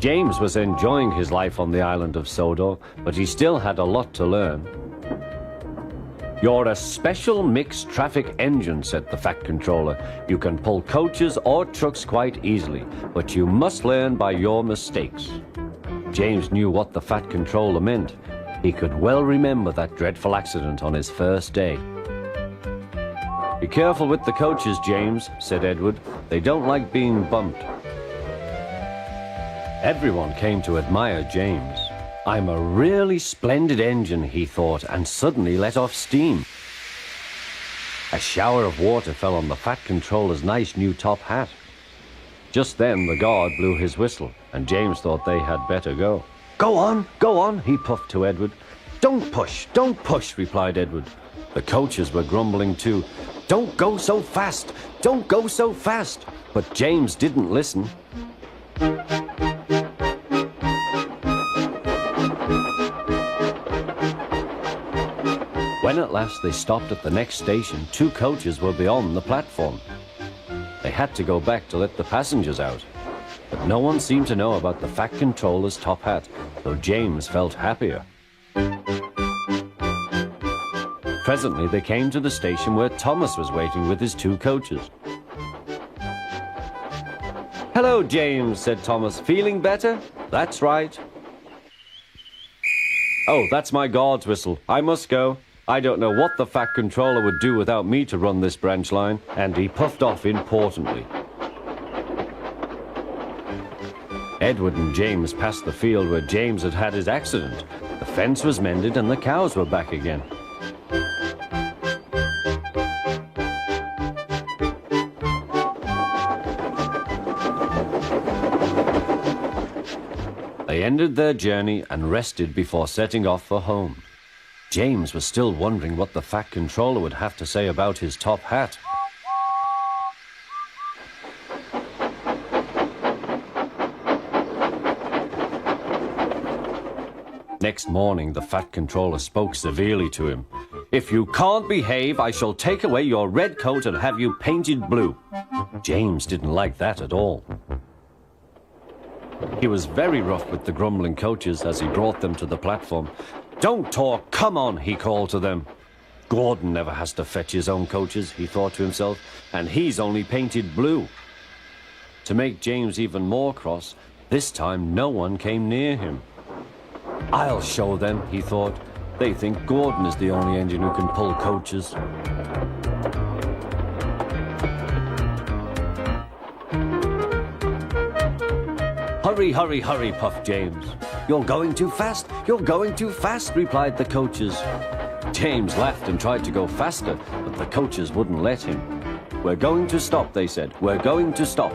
James was enjoying his life on the island of Sodor, but he still had a lot to learn. "You're a special mixed traffic engine," said the Fat Controller. "You can pull coaches or trucks quite easily, but you must learn by your mistakes." James knew what the Fat Controller meant. He could well remember that dreadful accident on his first day. "Be careful with the coaches, James," said Edward. "They don't like being bumped." Everyone came to admire James. "I'm a really splendid engine," he thought, and suddenly let off steam. A shower of water fell on the Fat Controller's nice new top hat. Just then the guard blew his whistle, and James thought they had better go. Go on," he puffed to Edward. Don't push," replied Edward. The coaches were grumbling too. Don't go so fast! But James didn't listen. When at last they stopped at the next station, 2 coaches were beyond the platform. They had to go back to let the passengers out. But no one seemed to know about the Fat Controller's top hat, though James felt happier. Presently they came to the station where Thomas was waiting with his 2 coaches. "Hello, James," said Thomas. "Feeling better?" "That's right." "Oh, that's my guard's whistle. I must go. I don't know what the Fat Controller would do without me to run this branch line," and he puffed off importantly. Edward and James passed the field where James had had his accident. The fence was mended and the cows were back again. They ended their journey and rested before setting off for home. James was still wondering what the Fat Controller would have to say about his top hat. Next morning, the Fat Controller spoke severely to him. "If you can't behave, I shall take away your red coat and have you painted blue." James didn't like that at all. He was very rough with the grumbling coaches as he brought them to the platform. "Don't talk, come on," he called to them. "Gordon never has to fetch his own coaches," he thought to himself, "and he's only painted blue." To make James even more cross, this time no one came near him. "I'll show them," he thought. "They think Gordon is the only engine who can pull coaches." Hurry, puffed James. You're going too fast, replied the coaches. James laughed and tried to go faster, but the coaches wouldn't let him. "We're going to stop," they said. "We're going to stop."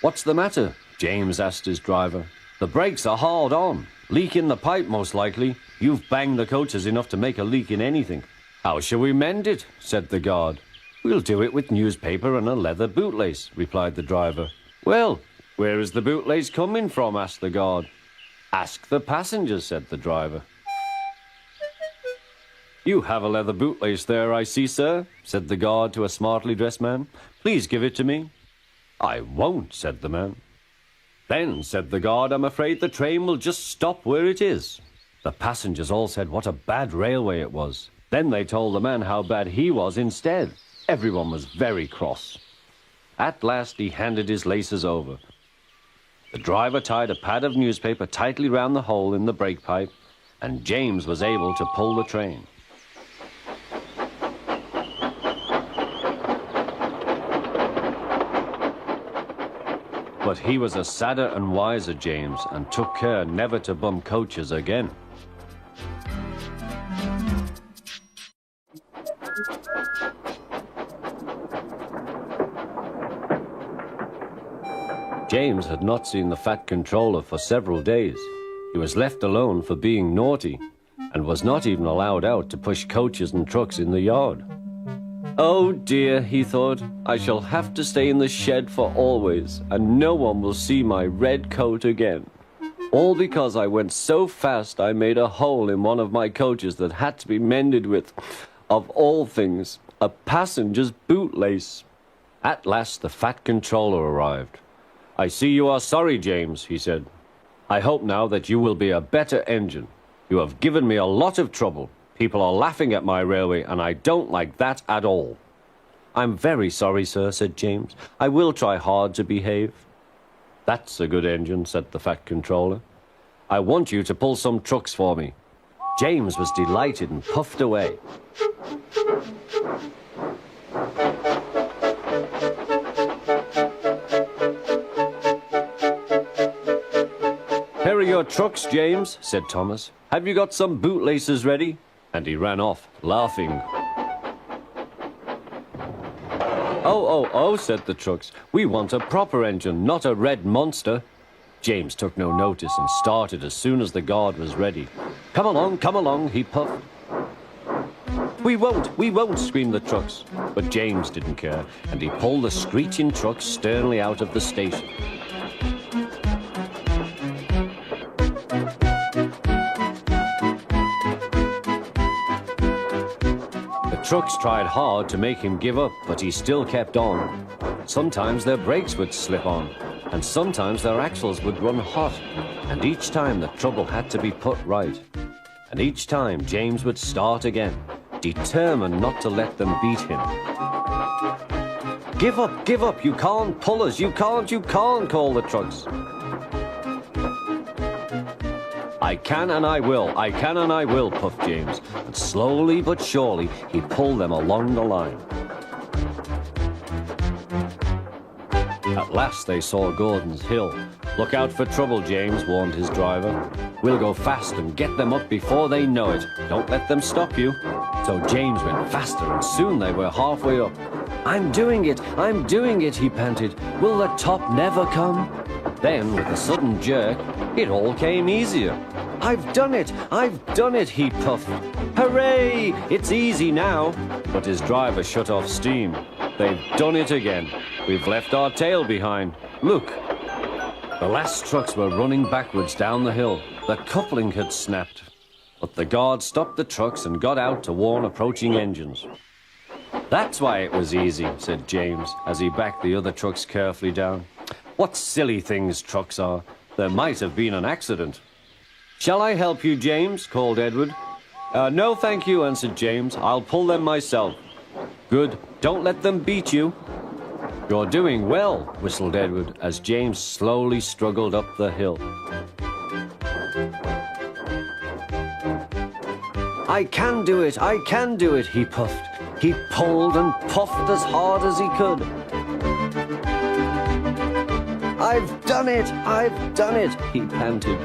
"What's the matter?" James asked his driver. "The brakes are hard on. Leak in the pipe, most likely. You've banged the coaches enough to make a leak in anything." "How shall we mend it?" said the guard. "We'll do it with newspaper and a leather bootlace," replied the driver. "Well, where is the bootlace coming from?" asked the guard. "Ask the passengers," said the driver. "You have a leather bootlace there, I see, sir," said the guard to a smartly dressed man. "Please give it to me." "I won't," said the man. "Then," said the guard, "I'm afraid the train will just stop where it is." The passengers all said what a bad railway it was. Then they told the man how bad he was instead. Everyone was very cross. At last he handed his laces over. The driver tied a pad of newspaper tightly round the hole in the brake pipe, and James was able to pull the train. But he was a sadder and wiser James, and took care never to bump coaches again. James had not seen the Fat Controller for several days. He was left alone for being naughty, and was not even allowed out to push coaches and trucks in the yard. "Oh dear," he thought, "I shall have to stay in the shed for always, and no one will see my red coat again. All because I went so fast I made a hole in one of my coaches that had to be mended with, of all things, A passenger's bootlace. At last the fat controller arrived. I see you are sorry, James, he said. I hope now that you will be a better engine. You have given me a lot of trouble. People are laughing at my railway, and I don't like that at all. I'm very sorry, sir, said James. I will try hard to behave. That's a good engine, said the fat controller. I want you to pull some trucks for me. James was delighted and puffed away. Here are your trucks, James, said Thomas. Have you got some bootlaces ready? And he ran off, laughing. Oh, said the trucks. We want a proper engine, not a red monster. James took no notice and started as soon as the guard was ready. Come along, he puffed. We won't, screamed the trucks. But James didn't care, and he pulled the screeching trucks sternly out of the station. The trucks tried hard to make him give up, but he still kept on. Sometimes their brakes would slip on, and sometimes their axles would run hot, and each time the trouble had to be put right. And each time James would start again, determined not to let them beat him. Give up, you can't pull us, you can't, called the trucks. I can and I will, puffed James, and slowly but surely he pulled them along the line. At last they saw Gordon's hill. Look out for trouble, James, warned his driver. We'll go fast and get them up before they know it. Don't let them stop you. So James went faster, and soon they were halfway up. I'm doing it, he panted. Will the top never come? Then, with a sudden jerk, it all came easier. I've done it, he puffed. Hooray! It's easy now. But his driver shut off steam. They've done it again. We've left our tail behind. Look. The last trucks were running backwards down the hill. The coupling had snapped. But the guard stopped the trucks and got out to warn approaching engines. That's why it was easy, said James, as he backed the other trucks carefully down. What silly things trucks are. There might have been an accident. Shall I help you, James? Called Edward. No, thank you, answered James. I'll pull them myself. Good. Don't let them beat you. You're doing well, whistled Edward, as James slowly struggled up the hill. I can do it, he puffed. He pulled and puffed as hard as he could. I've done it, he panted.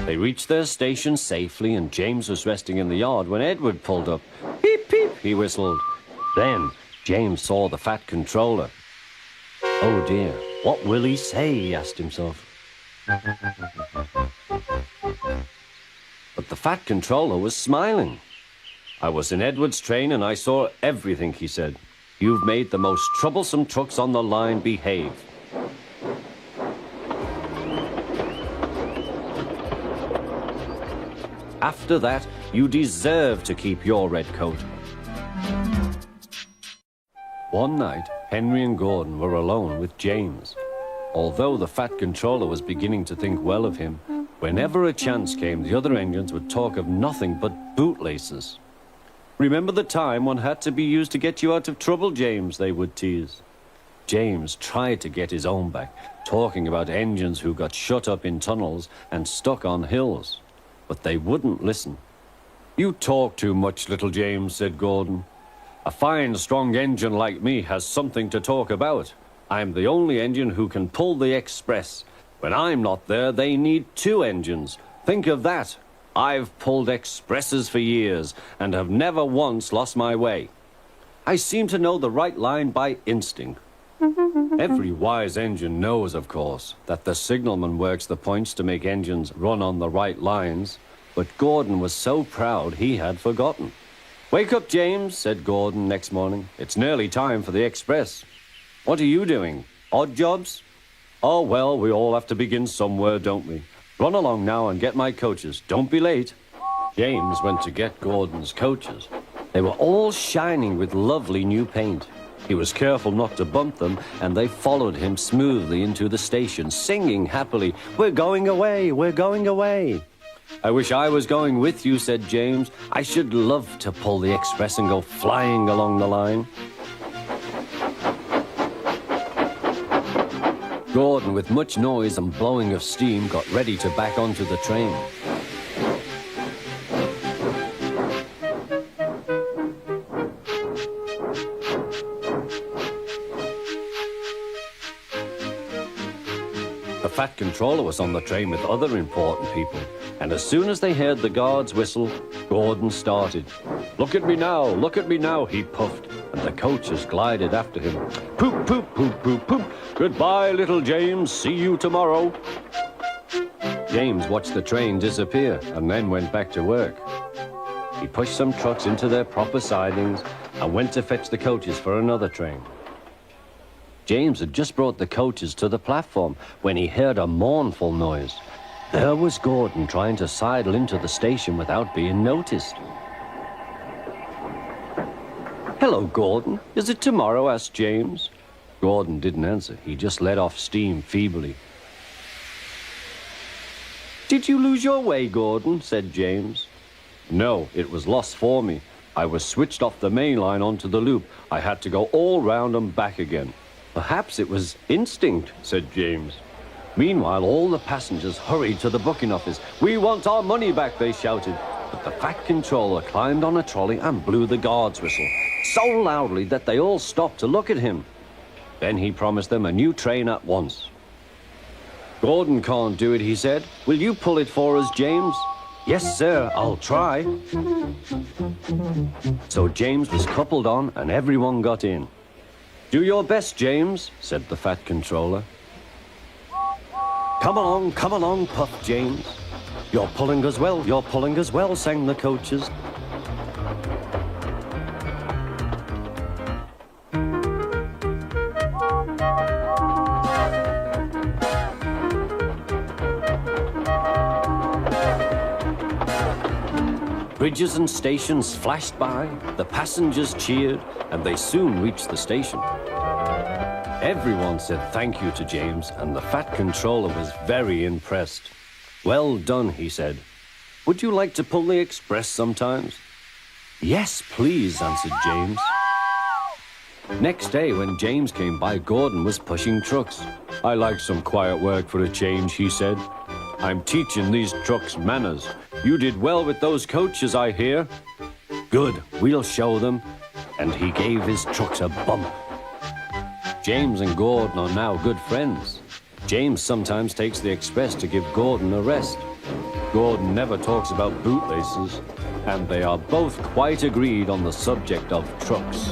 They reached their station safely, and James was resting in the yard when Edward pulled up. Peep, peep, he whistled. Then James saw the fat controller. Oh dear, what will he say, he asked himself. But the fat controller was smiling. I was in Edward's train and I saw everything, he said. You've made the most troublesome trucks on the line behave. After that, you deserve to keep your red coat. One night, Henry and Gordon were alone with James. Although the fat controller was beginning to think well of him, whenever a chance came, the other engines would talk of nothing but bootlaces. Remember the time one had to be used to get you out of trouble, James, they would tease. James tried to get his own back, talking about engines who got shut up in tunnels and stuck on hills. But they wouldn't listen. You talk too much, little James, said Gordon. A fine, strong engine like me has something to talk about. I'm the only engine who can pull the express. When I'm not there, they need two engines. Think of that. I've pulled expresses for years and have never once lost my way. I seem to know the right line by instinct. Every wise engine knows, of course, that the signalman works the points to make engines run on the right lines, but Gordon was so proud he had forgotten. Wake up, James, said Gordon next morning. It's nearly time for the express. What are you doing? Odd jobs? Oh, well, we all have to begin somewhere, don't we? Run along now and get my coaches. Don't be late. James went to get Gordon's coaches. They were all shining with lovely new paint. He was careful not to bump them, and they followed him smoothly into the station, singing happily, "We're going away, we're going away." "I wish I was going with you," said James. "I should love to pull the express and go flying along the line." Gordon, with much noise and blowing of steam, got ready to back onto the train. The Fat Controller was on the train with other important people, and as soon as they heard the guard's whistle, Gordon started. Look at me now, he puffed, and the coaches glided after him. Poop, poop, poop, poop, poop. Goodbye, little James. See you tomorrow. James watched the train disappear and then went back to work. He pushed some trucks into their proper sidings and went to fetch the coaches for another train. James had just brought the coaches to the platform when he heard a mournful noise. There was Gordon trying to sidle into the station without being noticed. "Hello, Gordon. Is it tomorrow?" asked James. Gordon didn't answer. He just let off steam feebly. "Did you lose your way, Gordon?" said James. "No, it was lost for me. I was switched off the main line onto the loop. I had to go all round and back again." "Perhaps it was instinct," said James. Meanwhile, all the passengers hurried to the booking office. "We want our money back," they shouted. But the Fat Controller climbed on a trolley and blew the guard's whistle so loudly that they all stopped to look at him. Then he promised them a new train at once. "Gordon can't do it," he said. "Will you pull it for us, James?" "Yes, sir, I'll try." So James was coupled on and everyone got in. "Do your best, James," said the Fat Controller. Come along, puffed James. You're pulling as well, sang the coaches. Bridges and stations flashed by, the passengers cheered, and they soon reached the station. Everyone said thank you to James, and the Fat Controller was very impressed. "Well done," he said. "Would you like to pull the express sometimes?" "Yes, please," answered James. Next day, when James came by, Gordon was pushing trucks. "I like some quiet work for a change," he said. "I'm teaching these trucks manners. You did well with those coaches, I hear." "Good, we'll show them." And he gave his trucks a bump. James and Gordon are now good friends. James sometimes takes the express to give Gordon a rest. Gordon never talks about bootlaces, and they are both quite agreed on the subject of trucks.